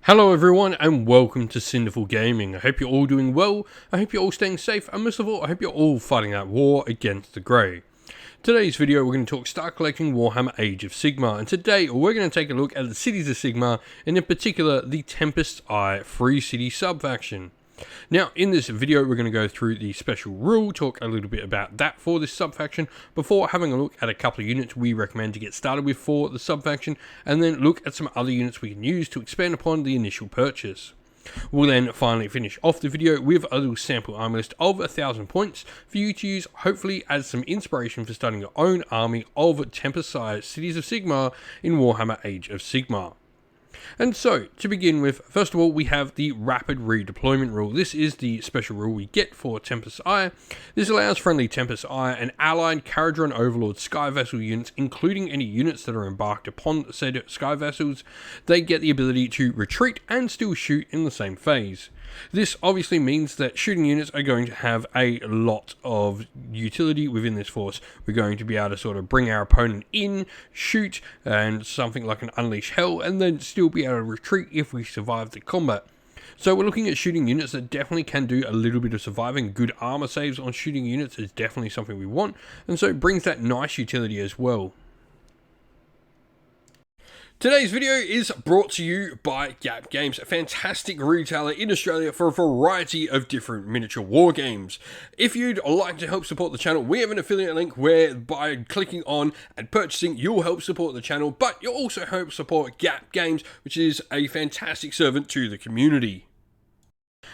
Hello everyone and welcome to Cinderful Gaming. I hope you're all doing well, I hope you're all staying safe, and most of all, I hope you're all fighting that war against the Grey. Today's video we're going to talk start collecting Warhammer Age of Sigmar, and today we're going to take a look at the cities of Sigmar, and in particular the Tempest free city sub-faction. Now, in this video, we're going to go through the special rule, talk a little bit about that for this sub-faction, before having a look at a couple of units we recommend to get started with for the sub-faction, and then look at some other units we can use to expand upon the initial purchase. We'll then finally finish off the video with a little sample army list of 1,000 points for you to use, hopefully as some inspiration for starting your own army of Tempest-sized cities of Sigmar in Warhammer Age of Sigmar. And so, to begin with, first of all, we have the Rapid Redeployment Rule. This is the special rule we get for Tempest Eye. This allows friendly Tempest Eye and allied Caradron Overlord Sky Vessel units, including any units that are embarked upon said Sky Vessels, they get the ability to retreat and still shoot in the same phase. This obviously means that shooting units are going to have a lot of utility within this force. We're going to be able to sort of bring our opponent in, shoot, and something like an Unleash Hell, and then still be able to retreat if we survive the combat. So we're looking at shooting units that definitely can do a little bit of surviving. Good armor saves on shooting units is definitely something we want, and so it brings that nice utility as well. Today's video is brought to you by Gap Games, a fantastic retailer in Australia for a variety of different miniature war games. If you'd like to help support the channel, we have an affiliate link where by clicking on and purchasing, you'll help support the channel, but you'll also help support Gap Games, which is a fantastic servant to the community.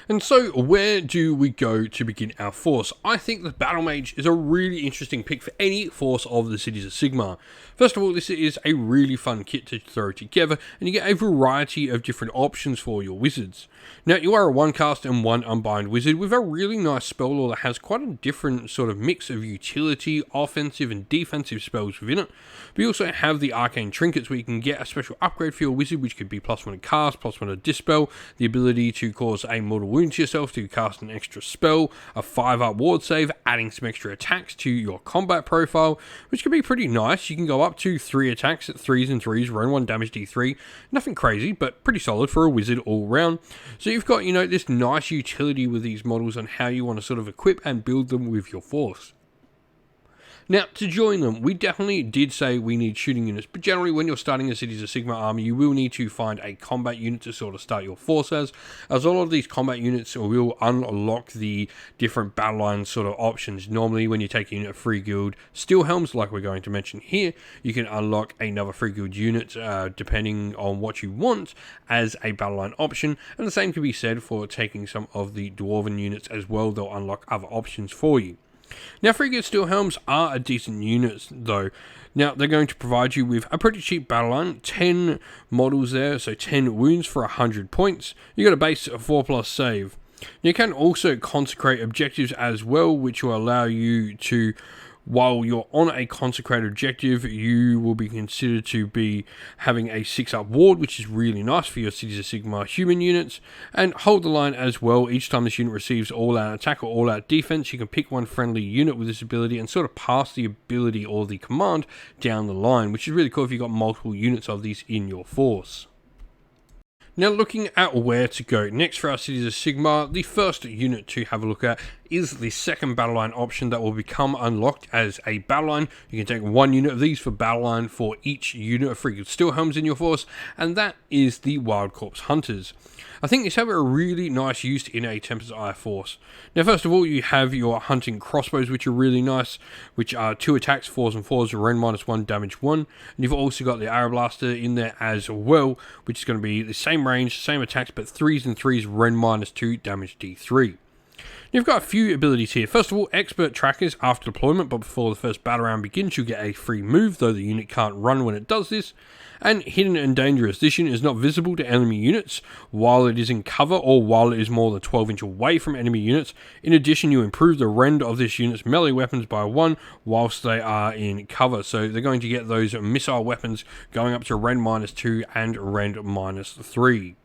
And so, where do we go to begin our force? I think the Battle Mage is a really interesting pick for any force of the cities of Sigmar. First of all, this is a really fun kit to throw together, and you get a variety of different options for your wizards. Now, you are a one cast and one unbind wizard with a really nice spell lore that has quite a different sort of mix of utility, offensive and defensive spells within it. But you also have the arcane trinkets where you can get a special upgrade for your wizard, which could be +1 to cast, +1 to dispel, the ability to cause a mortal wound to yourself to cast an extra spell, a 5-up ward save, adding some extra attacks to your combat profile, which can be pretty nice. You can go up to 3 attacks at 3s and 3s, round 1 damage D3, nothing crazy, but pretty solid for a wizard all round. So you've got, this nice utility with these models on how you want to sort of equip and build them with your force. Now, to join them, we definitely did say we need shooting units, but generally when you're starting a Cities of Sigmar army, you will need to find a combat unit to sort of start your force as a lot of these combat units will unlock the different battle line sort of options. Normally, when you take a unit of free guild steel helms, like we're going to mention here, you can unlock another free guild unit, depending on what you want, as a battle line option, and the same can be said for taking some of the dwarven units as well. They'll unlock other options for you. Now, free guild steel helms are a decent unit though. Now, they're going to provide you with a pretty cheap battle line, 10 models there, so 10 wounds for 100 points. You got a base 4+ save. You can also consecrate objectives as well, which will allow you to, while you're on a consecrated objective, you will be considered to be having a 6-up ward, which is really nice for your Cities of Sigmar human units, and hold the line as well. Each time this unit receives all-out attack or all-out defense, you can pick one friendly unit with this ability and sort of pass the ability or the command down the line, which is really cool if you've got multiple units of these in your force. Now, looking at where to go next for our Cities of Sigmar, the first unit to have a look at is the second battle line option that will become unlocked as a battle line. You can take one unit of these for battle line for each unit of free steel helms in your force, and that is the Wild Corpse Hunters. I think these have a really nice use in a Tempest Eye force. Now, first of all, you have your hunting crossbows, which are really nice, which are 2 attacks, 4s and 4s, rend -1, damage 1. And you've also got the arrow blaster in there as well, which is going to be the same range, same attacks, but 3s and 3s, rend -2, damage D3. You've got a few abilities here. First of all, expert trackers after deployment, but before the first battle round begins, you get a free move, though the unit can't run when it does this. And hidden and dangerous. This unit is not visible to enemy units while it is in cover or while it is more than 12 inches away from enemy units. In addition, you improve the rend of this unit's melee weapons by 1 whilst they are in cover. So they're going to get those missile weapons going up to rend -2 and rend -3.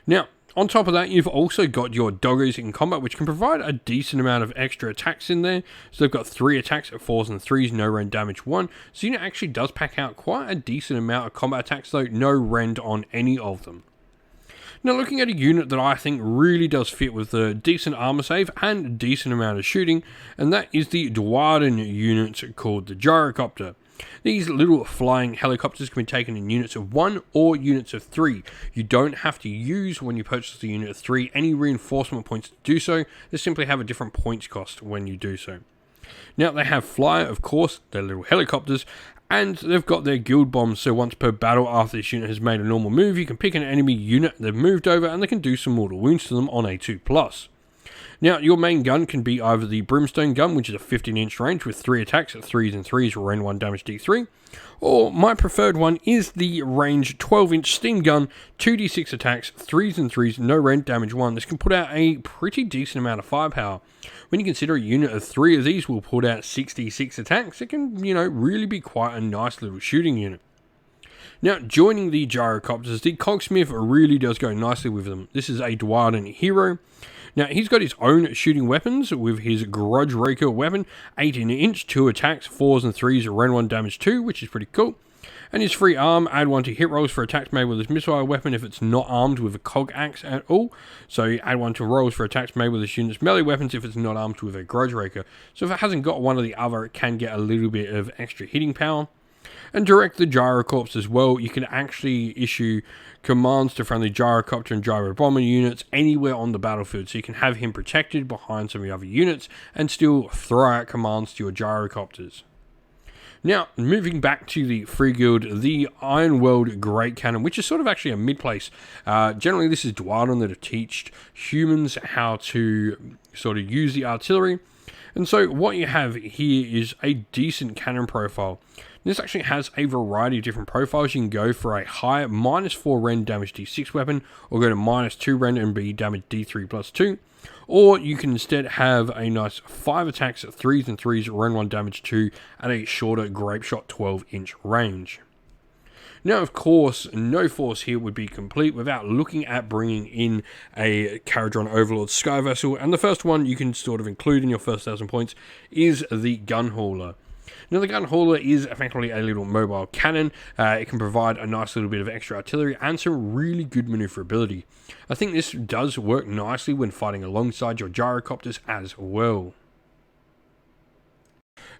Now, on top of that, you've also got your doggos in combat, which can provide a decent amount of extra attacks in there. So they've got 3 attacks at 4s and 3s, no rend damage 1. So unit actually does pack out quite a decent amount of combat attacks, though no rend on any of them. Now, looking at a unit that I think really does fit with a decent armor save and a decent amount of shooting, and that is the Dwarden unit called the Gyrocopter. These little flying helicopters can be taken in units of 1 or units of 3. You don't have to use, when you purchase the unit of 3, any reinforcement points to do so. They simply have a different points cost when you do so. Now, they have flyer, of course, they're little helicopters, and they've got their guild bombs, so once per battle after this unit has made a normal move, you can pick an enemy unit they've moved over and they can do some mortal wounds to them on a 2+. Now, your main gun can be either the Brimstone gun, which is a 15-inch range with 3 attacks at 3s and 3s, Ren 1 damage D3, or my preferred one is the range 12-inch steam gun, 2d6 attacks, 3s and 3s, no Ren damage 1. This can put out a pretty decent amount of firepower. When you consider a unit of 3 of these will put out 66 attacks, it can, really be quite a nice little shooting unit. Now, joining the Gyrocopters, the Cogsmith really does go nicely with them. This is a Dwarden hero. Now, he's got his own shooting weapons with his Grudge Raker weapon, 18-inch, 2 attacks, 4s and 3s, Ren 1 damage 2, which is pretty cool. And his free arm, add 1 to hit rolls for attacks made with his missile weapon if it's not armed with a cog axe at all. So add 1 to rolls for attacks made with his unit's melee weapons if it's not armed with a Grudge Raker. So if it hasn't got one or the other, it can get a little bit of extra hitting power. And direct the Gyrocorps as well. You can actually issue commands to friendly Gyrocopter and Gyro Bomber units anywhere on the battlefield, so you can have him protected behind some of the other units and still throw out commands to your Gyrocopters. Now, moving back to the Free Guild, the Iron World Great Cannon, which is sort of actually a mid-place. Generally, this is Dwarden that have taught humans how to sort of use the artillery. And so what you have here is a decent cannon profile. This actually has a variety of different profiles. You can go for a high -4 Ren damage D6 weapon, or go to -2 Ren and be damage D3 +2. Or you can instead have a nice 5 attacks at 3s and 3s, Ren 1 damage 2, and a shorter Grape Shot 12-inch range. Now, of course, no force here would be complete without looking at bringing in a Caradron Overlord Sky Vessel, and the first one you can sort of include in your first 1,000 points is the Gun Hauler. Now, the Gun Hauler is effectively a little mobile cannon. It can provide a nice little bit of extra artillery and some really good maneuverability. I think this does work nicely when fighting alongside your Gyrocopters as well.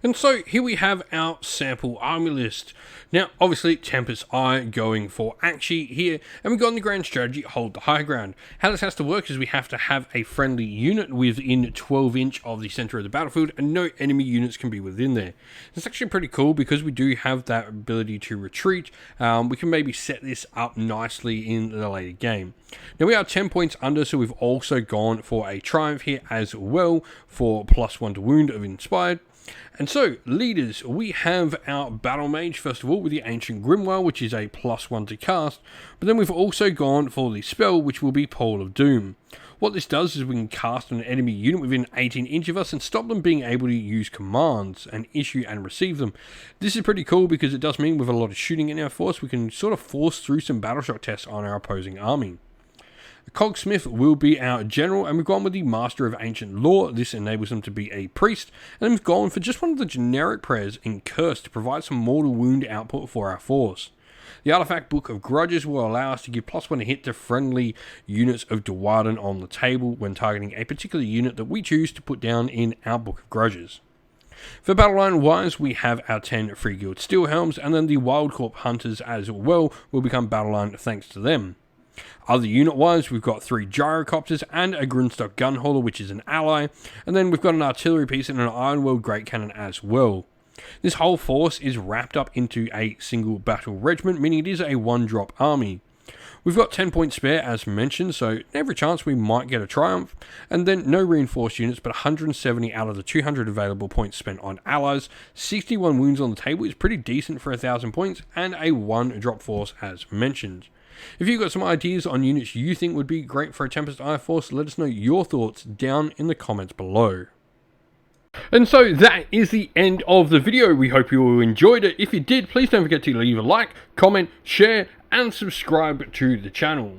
And so here we have our sample army list. Now, obviously, Tempest Eye going for Akshi here, and we've got in the grand strategy, hold the high ground. How this has to work is we have to have a friendly unit within 12-inch of the center of the battlefield, and no enemy units can be within there. It's actually pretty cool because we do have that ability to retreat. We can maybe set this up nicely in the later game. Now, we are 10 points under, so we've also gone for a triumph here as well for +1 to wound of Inspired. And so, leaders, we have our Battle Mage, first of all, with the Ancient Grimoire, which is a +1 to cast, but then we've also gone for the spell, which will be Pole of Doom. What this does is we can cast an enemy unit within 18-inch of us and stop them being able to use commands and issue and receive them. This is pretty cool because it does mean with a lot of shooting in our force, we can sort of force through some battle shock tests on our opposing army. Cogsmith will be our general, and we've gone with the Master of Ancient Lore. This enables him to be a priest, and then we've gone for just one of the generic prayers in Curse to provide some mortal wound output for our force. The Artifact Book of Grudges will allow us to give +1 to hit to friendly units of Dwarden on the table when targeting a particular unit that we choose to put down in our Book of Grudges. For battle line wise, we have our 10 Free Guild Steelhelms, and then the Wildcorp Hunters as well will become battle line thanks to them. Other unit-wise, we've got 3 Gyrocopters and a Grunstock Gun Hauler, which is an ally, and then we've got an artillery piece and an Iron World Great Cannon as well. This whole force is wrapped up into a single battle regiment, meaning it is a 1-drop army. We've got 10 points spare, as mentioned, so every chance we might get a triumph, and then no reinforced units, but 170 out of the 200 available points spent on allies. 61 wounds on the table is pretty decent for 1,000 points, and a 1-drop force, as mentioned. If you've got some ideas on units you think would be great for a Tempest Eye force, let us know your thoughts down in the comments below. And so that is the end of the video. We hope you all enjoyed it. If you did, please don't forget to leave a like, comment, share, and subscribe to the channel.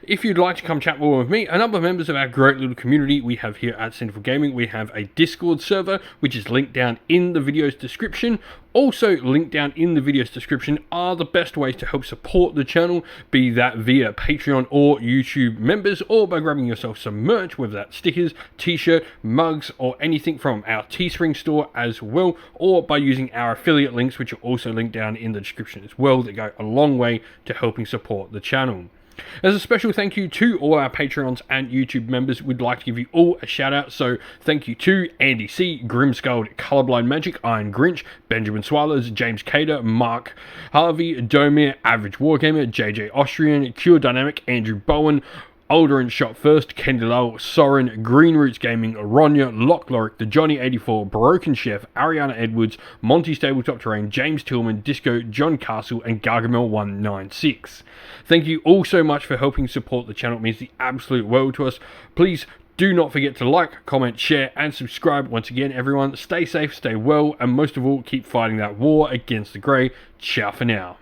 If you'd like to come chat more with me, a number of members of our great little community we have here at Sinful Gaming, we have a Discord server, which is linked down in the video's description. Also linked down in the video's description are the best ways to help support the channel, be that via Patreon or YouTube members, or by grabbing yourself some merch, whether that's stickers, t-shirt, mugs, or anything from our Teespring store as well, or by using our affiliate links, which are also linked down in the description as well, that go a long way to helping support the channel. As a special thank you to all our Patreons and YouTube members, we'd like to give you all a shout out. So thank you to Andy C, Grimskull, Colorblind Magic, Iron Grinch, Benjamin Swallows, James Cater, Mark Harvey, Domir, Average Wargamer, JJ Austrian, Cure Dynamic, Andrew Bowen, Alderin Shot First, Kendall, Soren, Green Roots Gaming, Ronya, Lockloric, The Johnny84, Broken Chef, Ariana Edwards, Monty Stabletop Terrain, James Tillman, Disco, John Castle, and Gargamel196. Thank you all so much for helping support the channel. It means the absolute world to us. Please do not forget to like, comment, share, and subscribe. Once again, everyone, stay safe, stay well, and most of all, keep fighting that war against the grey. Ciao for now.